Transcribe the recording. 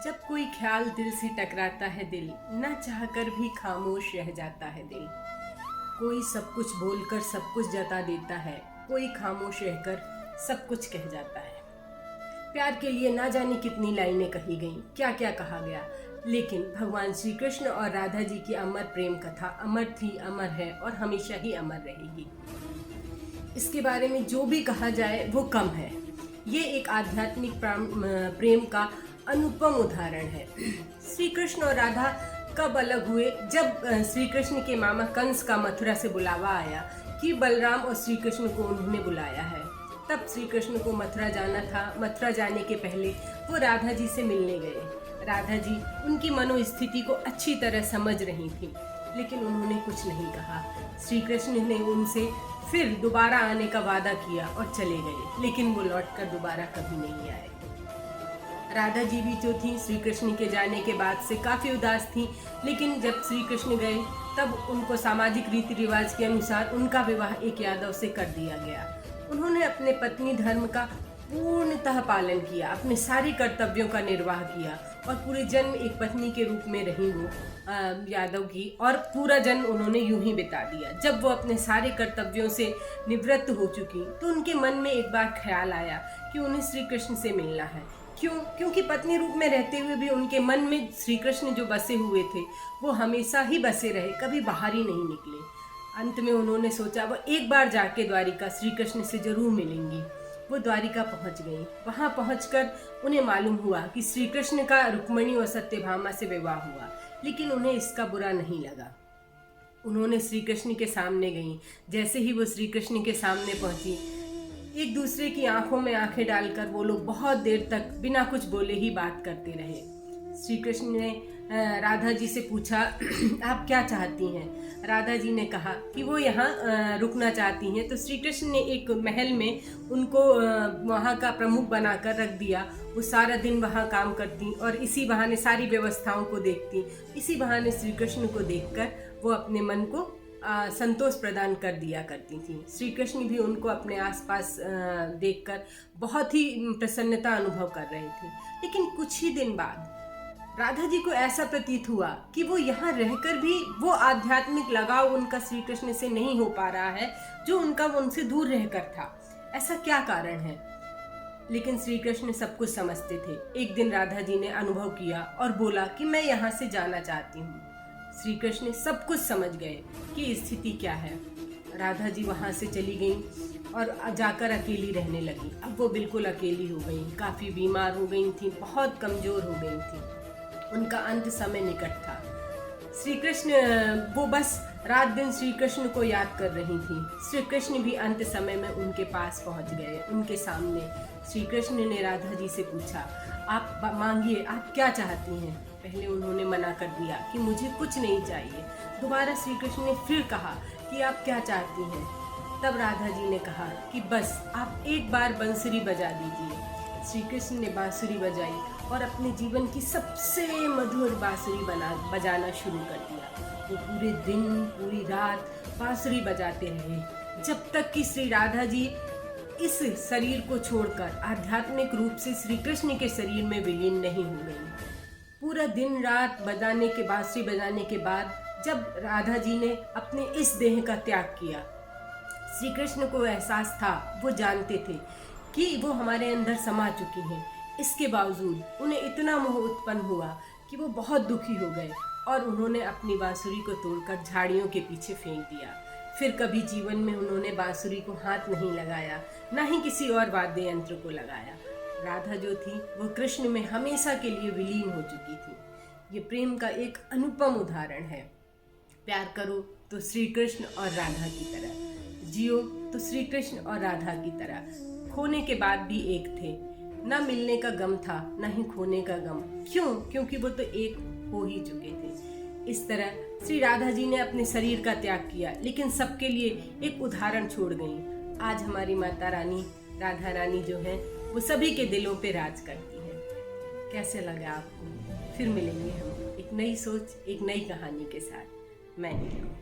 जब कोई ख्याल दिल से टकराता है दिल, न चाहकर भी खामोश रह जाता है दिल। कोई सब कुछ बोलकर सब कुछ जता देता है, कोई खामोश रहकर सब कुछ कह जाता है। प्यार के लिए ना जाने कितनी लाइनें कही गईं, क्या क्या कहा गया, लेकिन भगवान श्री कृष्ण और राधा जी की अमर प्रेम कथा अमर थी, अमर है और हमेशा ही अमर रहेगी। इसके बारे में जो भी कहा जाए वो कम है। ये एक आध्यात्मिक प्रेम का अनुपम उदाहरण है। श्री कृष्ण और राधा कब अलग हुए? जब श्री कृष्ण के मामा कंस का मथुरा से बुलावा आया कि बलराम और श्री कृष्ण को उन्होंने बुलाया है, तब श्री कृष्ण को मथुरा जाना था। मथुरा जाने के पहले वो राधा जी से मिलने गए। राधा जी उनकी मनोस्थिति को अच्छी तरह समझ रही थी, लेकिन उन्होंने कुछ नहीं कहा। श्री कृष्ण ने उनसे फिर दोबारा आने का वादा किया और चले गए, लेकिन वो लौटकर दोबारा कभी नहीं आए। राधा जी भी जो थी श्री कृष्ण के जाने के बाद से काफ़ी उदास थी, लेकिन जब श्री कृष्ण गए तब उनको सामाजिक रीति रिवाज के अनुसार उनका विवाह एक यादव से कर दिया गया। उन्होंने अपने पत्नी धर्म का पूर्णतः पालन किया, अपने सारे कर्तव्यों का निर्वाह किया और पूरे जन्म एक पत्नी के रूप में रही वो यादव की, और पूरा जन्म उन्होंने यूं ही बिता दिया। जब वो अपने सारे कर्तव्यों से निवृत्त हो चुकी तो उनके मन में एक बार ख्याल आया कि उन्हें श्री कृष्ण से मिलना है। क्योंकि पत्नी रूप में रहते हुए भी उनके मन में श्री कृष्ण जो बसे हुए थे वो हमेशा ही बसे रहे, कभी बाहर ही नहीं निकले। अंत में उन्होंने सोचा वो एक बार जाके द्वारिका श्री कृष्ण से जरूर मिलेंगी। वो द्वारिका पहुंच गई। वहां पहुंचकर उन्हें मालूम हुआ कि श्री कृष्ण का रुक्मिणी और सत्यभामा से विवाह हुआ, लेकिन उन्हें इसका बुरा नहीं लगा। उन्होंने श्री कृष्ण के सामने गई। जैसे ही वो श्री कृष्ण के सामने पहुंची, एक दूसरे की आंखों में आंखें डालकर वो लोग बहुत देर तक बिना कुछ बोले ही बात करते रहे। श्री कृष्ण ने राधा जी से पूछा, आप क्या चाहती हैं? राधा जी ने कहा कि वो यहाँ रुकना चाहती हैं। तो श्री कृष्ण ने एक महल में उनको वहाँ का प्रमुख बनाकर रख दिया। वो सारा दिन वहाँ काम करती और इसी बहाने सारी व्यवस्थाओं को देखती। इसी बहाने श्री कृष्ण को देखकर वो अपने मन को संतोष प्रदान कर दिया करती थी। श्री कृष्ण भी उनको अपने आसपास देखकर बहुत ही प्रसन्नता अनुभव कर रहे थे। लेकिन कुछ ही दिन बाद राधा जी को ऐसा प्रतीत हुआ कि वो यहाँ रहकर भी वो आध्यात्मिक लगाव उनका श्री कृष्ण से नहीं हो पा रहा है जो उनका उनसे दूर रहकर था। ऐसा क्या कारण है? लेकिन श्री कृष्ण सब कुछ समझते थे। एक दिन राधा जी ने अनुभव किया और बोला कि मैं यहाँ से जाना चाहती हूँ। श्री कृष्ण सब कुछ समझ गए कि स्थिति क्या है। राधा जी वहाँ से चली गईं और जाकर अकेली रहने लगी। अब वो बिल्कुल अकेली हो गई, काफ़ी बीमार हो गई थी, बहुत कमज़ोर हो गई थी। उनका अंत समय निकट था। श्री कृष्ण वो बस रात दिन श्री कृष्ण को याद कर रही थी। श्री कृष्ण भी अंत समय में उनके पास पहुंच गए। उनके सामने श्री कृष्ण ने राधा जी से पूछा, आप मांगिए, आप क्या चाहती हैं? पहले उन्होंने मना कर दिया कि मुझे कुछ नहीं चाहिए। दोबारा श्री कृष्ण ने फिर कहा कि आप क्या चाहती हैं? तब राधा जी ने कहा कि बस आप एक बार बंसुरी बजा दीजिए। श्री कृष्ण ने बांसुरी बजाई और अपने जीवन की सबसे मधुर बांसुरी बजाना शुरू कर दिया। वो पूरे दिन पूरी रात बांसुरी बजाते रहे, जब तक कि श्री राधा जी इस शरीर को छोड़कर आध्यात्मिक रूप से श्री कृष्ण के शरीर में विलीन नहीं हो गई। पूरा दिन रात बांसुरी बजाने के बाद जब राधा जी ने अपने इस देह का त्याग किया, श्री कृष्ण को एहसास था, वो जानते थे कि वो हमारे अंदर समा चुकी हैं। इसके बावजूद उन्हें इतना मोह उत्पन्न हुआ कि वो बहुत दुखी हो गए और उन्होंने अपनी बांसुरी को तोड़कर झाड़ियों के पीछे फेंक दिया। फिर कभी जीवन में उन्होंने बांसुरी को हाथ नहीं लगाया, ना ही किसी और वाद्य यंत्र को लगाया। राधा जो थी वो कृष्ण में हमेशा के लिए विलीन हो चुकी थी। ये प्रेम का एक अनुपम उदाहरण है। प्यार करो तो श्री कृष्ण और राधा की तरह, जियो तो श्री कृष्ण और राधा की तरह। खोने के बाद भी एक थे, ना मिलने का गम था ना ही खोने का गम। क्यों? क्योंकि वो तो एक हो ही चुके थे। इस तरह श्री राधा जी ने अपने शरीर का त्याग किया, लेकिन सबके लिए एक उदाहरण छोड़ गई। आज हमारी माता रानी राधा रानी जो है वो सभी के दिलों पे राज करती है। कैसे लगा आपको? फिर मिलेंगे हम एक नई सोच, एक नई कहानी के साथ। मैं नहीं हूँ।